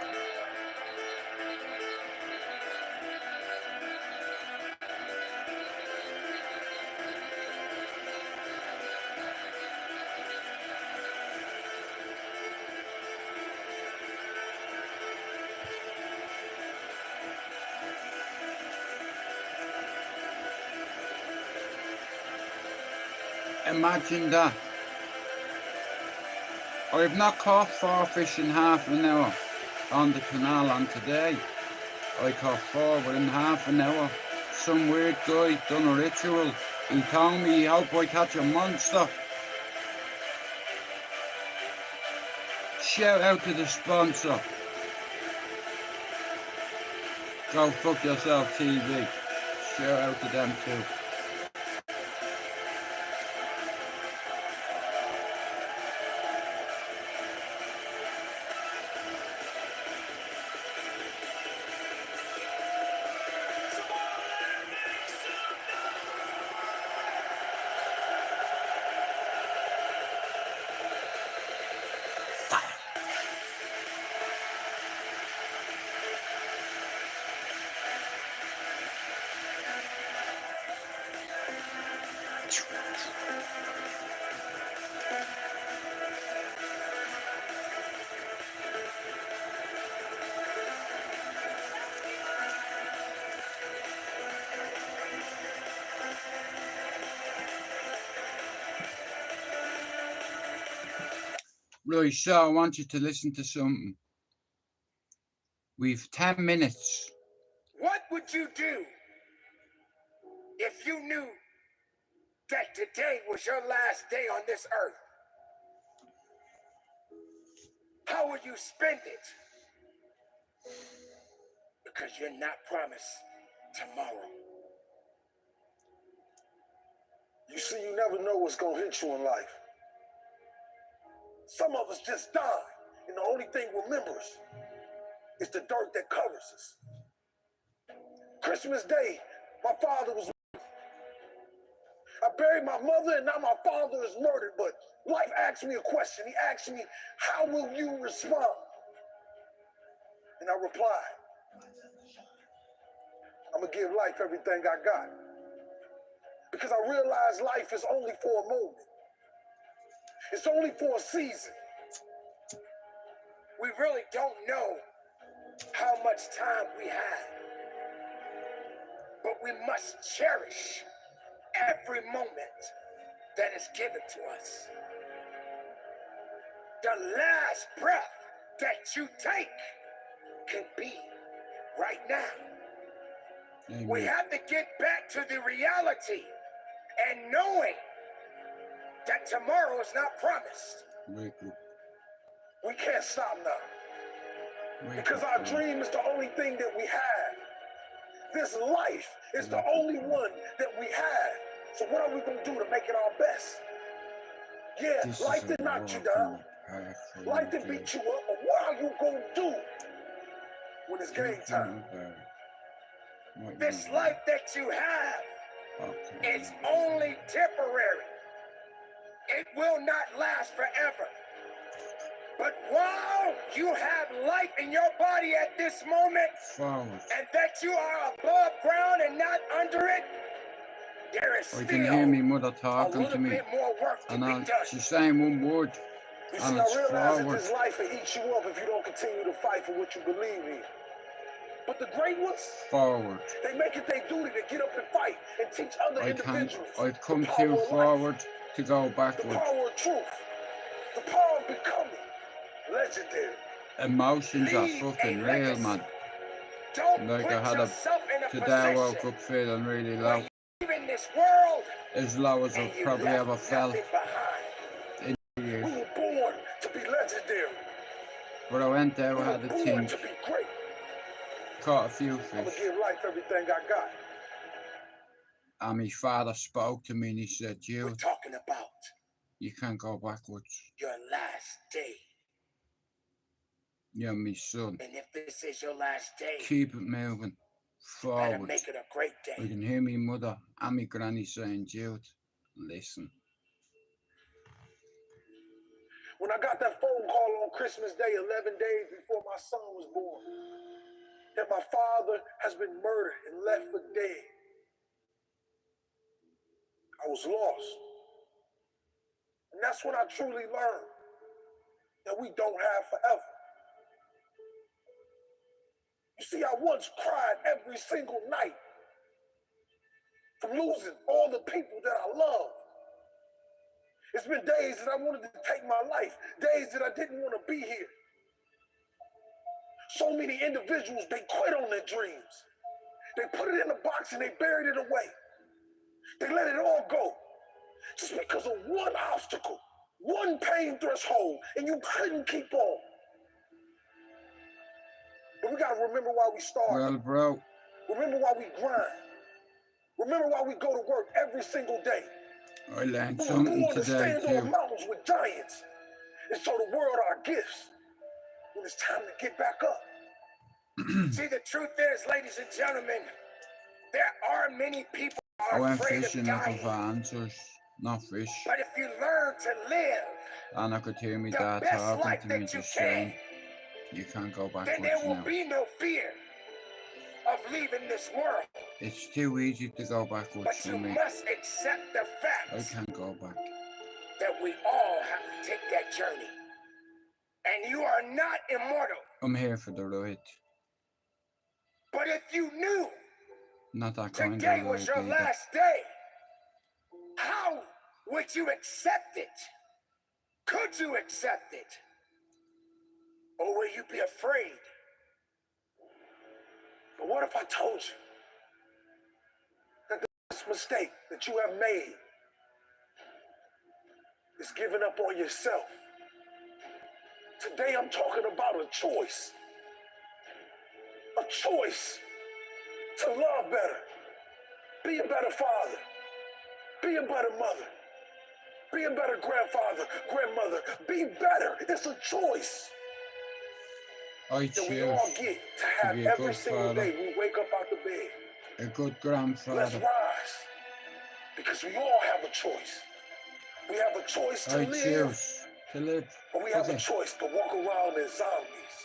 Imagine that. I have not caught 4 fish in half an hour on the canal, and today I caught 4 within half an hour. Some weird guy done a ritual. He told me he hoped I catch a monster. Shout out to the sponsor. Go fuck yourself, TV. Shout out to them too. Right, so I want you to listen to something. We've 10 minutes. What would you do if you knew that today was your last day on this earth? How would you spend it? Because you're not promised tomorrow. You see, you never know what's gonna hit you in life. Some of us just die, and the only thing remembers is the dirt that covers us. Christmas Day, my father was. I buried my mother, and now my father is murdered. But life asked me a question. He asked me, how will you respond? And I replied, I'm going to give life everything I got. Because I realize life is only for a moment. It's only for a season. We really don't know how much time we have. But we must cherish every moment that is given to us. The last breath that you take can be right now. Amen. We have to get back to the reality and knowing that tomorrow is not promised. We can't stop now. Because our dream is the only thing that we have. This life is the only one that we have. So what are we going to do to make it our best? Yeah, life did knock you down. Life did beat you up. But what are you going to do when it's game time? This life that you have is only temporary. It will not last forever. But while you have life in your body at this moment, and that you are above ground and not under it, there is I still can hear me mother a talking little to me, bit more work to and be done. she's saying one word, You see, and I it's realize that forward. this life will eat you up if you don't continue to fight for what you believe in. But the great ones, Forward. they make it their duty to get up and fight and teach other individuals I've come the power too of forward life, to go the backward. power of truth, the power of becoming legendary. Emotions are Leave fucking a real, legacy. man. Don't Like put I had yourself in a today I woke position up feeling really where low. you live in this world As low as and I've you probably left ever felt nothing behind. in We years. were born to be legendary. But I went there, We I were had a born think, to be great. caught a few I'm fish. gonna give life everything I got. And my father spoke to me and he said, We're Jude, talking about you can't go backwards. your last day. You're my son. And if this is your last day, Keep it moving you better forward. make it a great I day. can hear me mother and my granny saying, Jude, listen. When I got that phone call on Christmas Day, 11 days before my son was born, that my father has been murdered and left for dead, I was lost. And that's when I truly learned that we don't have forever. You see, I once cried every single night from losing all the people that I love. It's been days that I wanted to take my life, days that I didn't want to be here. So many individuals, they quit on their dreams. They put it in a box and they buried it away. They let it all go just because of one obstacle, one pain threshold, and you couldn't keep on. But we got to remember why we started. Well, bro, Remember why we grind. Remember why we go to work every single day. I learned We were something born to today stand on too. mountains with giants and show the world our gifts when it's time to get back up. See, the truth is, ladies and gentlemen, there are many people who I are went afraid fishing of looking dying. for answers, not fish. But if you learn to live And I could hear me the dad best talking life to me, that you just can, saying, you can't go then backwards there will now. be no fear of leaving this world. It's too easy to go backwards But for you me. must accept the I fact can't go back. that we all have to take that journey. And you are not immortal. I'm here for the ride. But if you knew Not that kind today of was ride your either. last day, how would you accept it? Could you accept it? Or will you be afraid? But what if I told you that the biggest mistake that you have made is giving up on yourself? Today I'm talking about a choice. A choice to love better, be a better father, be a better mother, be a better grandfather, grandmother, be better. It's a choice I that we all choose get to to have be a every good single father, day we wake up out the bed. a good Let's grandfather, rise, Because we all have a choice. We have a choice to I live, choose to live. or we have a Okay. choice to walk around as zombies.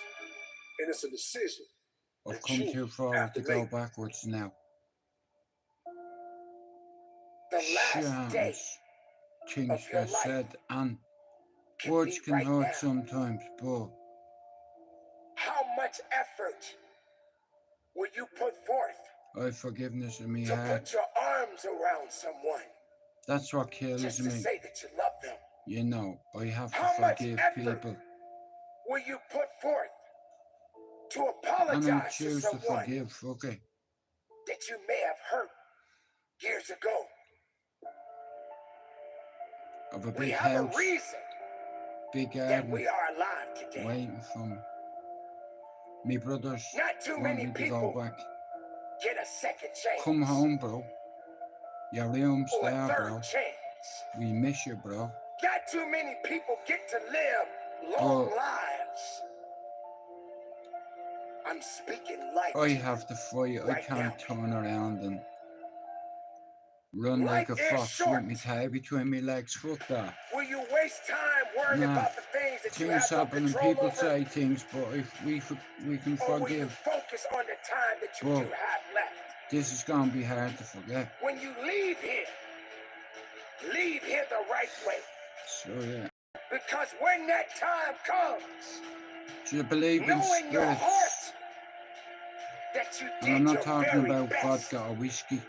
And it's a decision. I've come too forward to go backwards now. The last day Things of your get life said and can words be can right hurt now. sometimes, but How much effort will you put forth I have forgiveness in my to heart. put your arms around someone That's what kills just to me. say that you love them? You know, I have to How much forgive effort people. will you put forth to And I apologize to choose to someone forgive, okay. that you may have hurt years ago? Of a We big have house, a reason big that garden, we are alive today. waiting for me. Me brothers Not too want many me to go people back. get a second chance. Come home, bro. Your room's Or a there, third bro. chance. We miss you, bro. Not too many people get to live long lives. I'm speaking life I to have to fight. I right can't now. turn around and run like Life a is fox short. with my tail between my legs. Fuck that. Will you waste time worrying Nah. about the things that you Things have no happen and control people over? say things, but if we can Or will you forgive. focus on the time that you But do have left? this is gonna be hard to forget. When you leave here the right way. So yeah. Because when that time comes, Do you believe in knowing your spirits? heart that you And I'm did not your talking very about best. vodka or whiskey.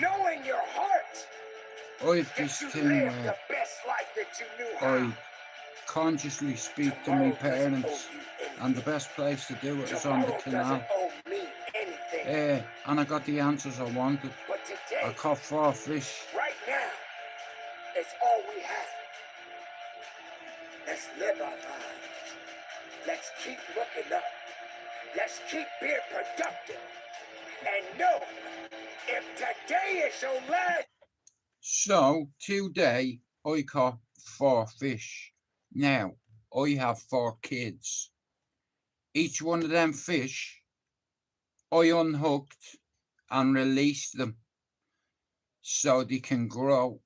Knowing your heart I have this that you thing lived where the best life that you knew how. I consciously speak to my parents, and the best place to do it is on the Tomorrow canal. doesn't owe me anything. And I got the answers I wanted. But today, I caught 4 fish. right now, it's all we have. Let's live our lives. Let's keep looking up. Let's keep being productive. And know, if today is your last. So today I caught 4 fish. Now I have 4 kids. Each one of them fish I unhooked and released them so they can grow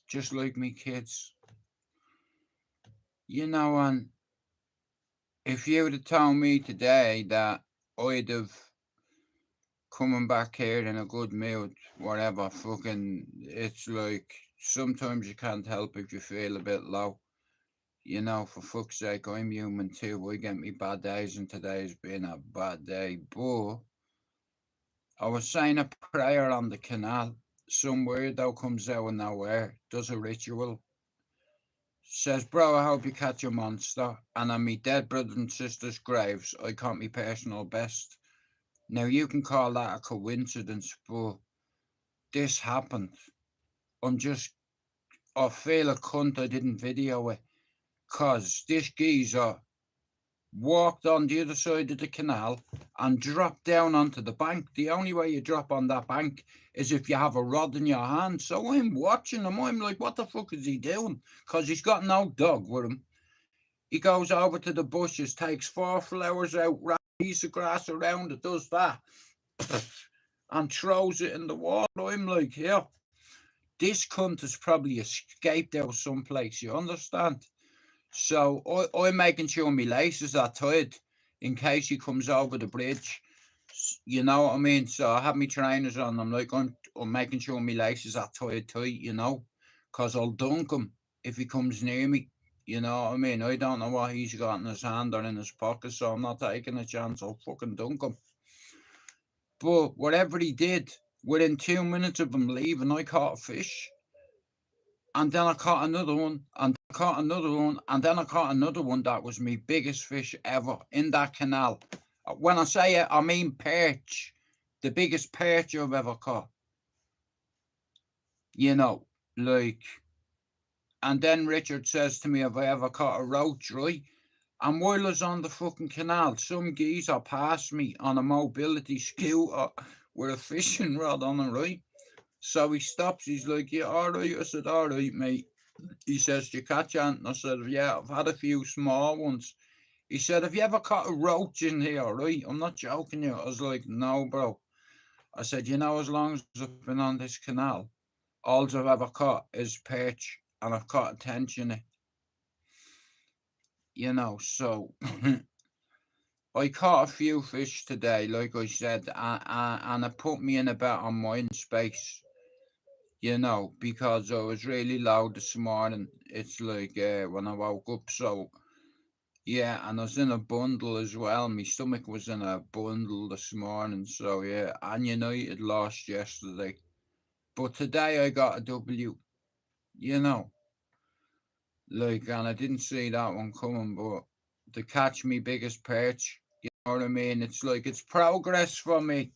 just like me kids. You know, and if you would have told me today that I'd have coming back here in a good mood, whatever, fucking, it's like sometimes you can't help if you feel a bit low. You know, for fuck's sake, I'm human too. I get me bad days, and today's been a bad day. But I was saying a prayer on the canal. Some weirdo comes out of nowhere, does a ritual, says, bro, I hope you catch a monster. And on me dead brothers and sisters' graves, I caught me personal best. Now, you can call that a coincidence, but this happened. I feel a cunt I didn't video it. Because this geezer walked on the other side of the canal and dropped down onto the bank. The only way you drop on that bank is if you have a rod in your hand. So I'm watching him. I'm like, what the fuck is he doing? Because he's got no dog with him. He goes over to the bushes, takes 4 flowers out, wraps a piece of grass around it, does that, and throws it in the water. I'm like, yeah, this cunt has probably escaped out someplace, you understand? So I'm making sure my laces are tied in case he comes over the bridge. You know what I mean? So I have my trainers on. I'm like, I'm making sure my laces are tied tight, you know, because I'll dunk him if he comes near me. You know what I mean? I don't know what he's got in his hand or in his pocket, so I'm not taking a chance. I'll fucking dunk him. But whatever he did, within 2 minutes of him leaving, I caught a fish. And then I caught another one, and I caught another one, and then I caught another one that was my biggest fish ever in that canal. When I say it, I mean perch. The biggest perch I've ever caught. You know, like... And then Richard says to me, have I ever caught a roach, right? And while I was on the fucking canal, some geezer passed me on a mobility scooter with a fishing rod on it, right? So he stops, he's like, yeah, all right. I said, all right, mate. He says, do you catch anything? I said, yeah, I've had a few small ones. He said, have you ever caught a roach in here, right? I'm not joking you. I was like, no, bro. I said, you know, as long as I've been on this canal, all I've ever caught is perch, and I've caught a tensioner. You know, so I caught a few fish today, like I said, and it put me in a better mind space. You know, because I was really low this morning. It's like when I woke up, so yeah, and I was in a bundle as well. My stomach was in a bundle this morning, so yeah. And United lost yesterday, but today I got a W. You know, like, and I didn't see that one coming, but to catch me biggest perch, you know what I mean? It's like it's progress for me.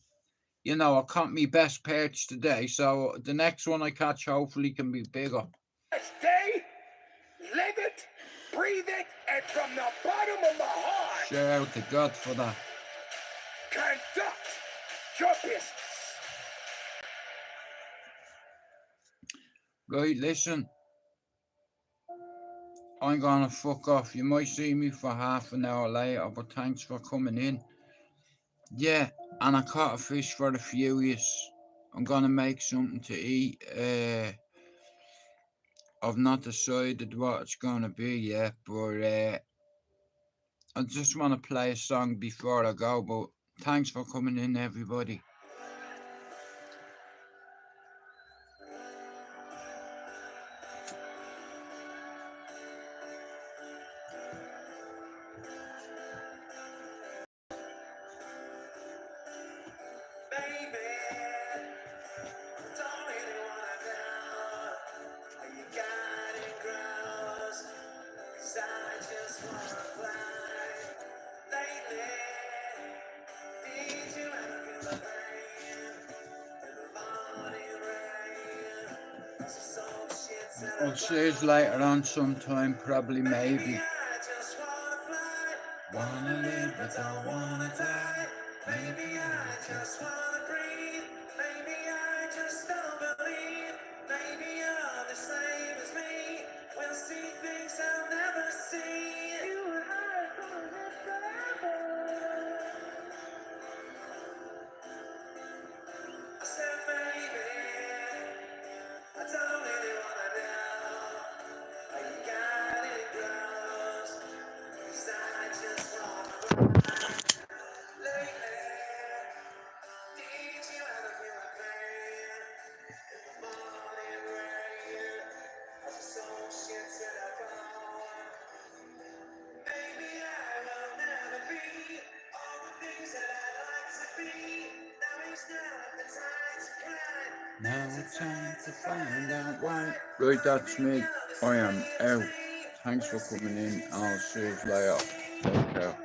You know, I caught me best perch today, so the next one I catch hopefully can be bigger. Stay, live it, breathe it, and from the bottom of my heart, Shout out to God for that. conduct your business. Right, listen. I'm gonna fuck off. You might see me for half an hour later, but thanks for coming in. Yeah, and I caught a fish for the furious. I'm gonna make something to eat. I've not decided what it's gonna be yet, but I just want to play a song before I go. But thanks for coming in, everybody. I'll see you later on sometime, probably, maybe. Wanna live, but don't wanna die. Maybe I just wanna breathe. Maybe I just don't believe. Maybe you're the same as me. We'll see things I'll never see. You and I are gonna live forever. I said, baby, I don't really wanna know how you got it, girls. 'Cause I just wanna fly. Lately, did you ever feel my pain? In the morning rain, as the sun shits in our car. Maybe I will never be all the things that I'd like to be. Now is not the time to cry. Now's the time to find out why. Right, that's me. I am out. Thanks for coming in. I'll see you later. Take care.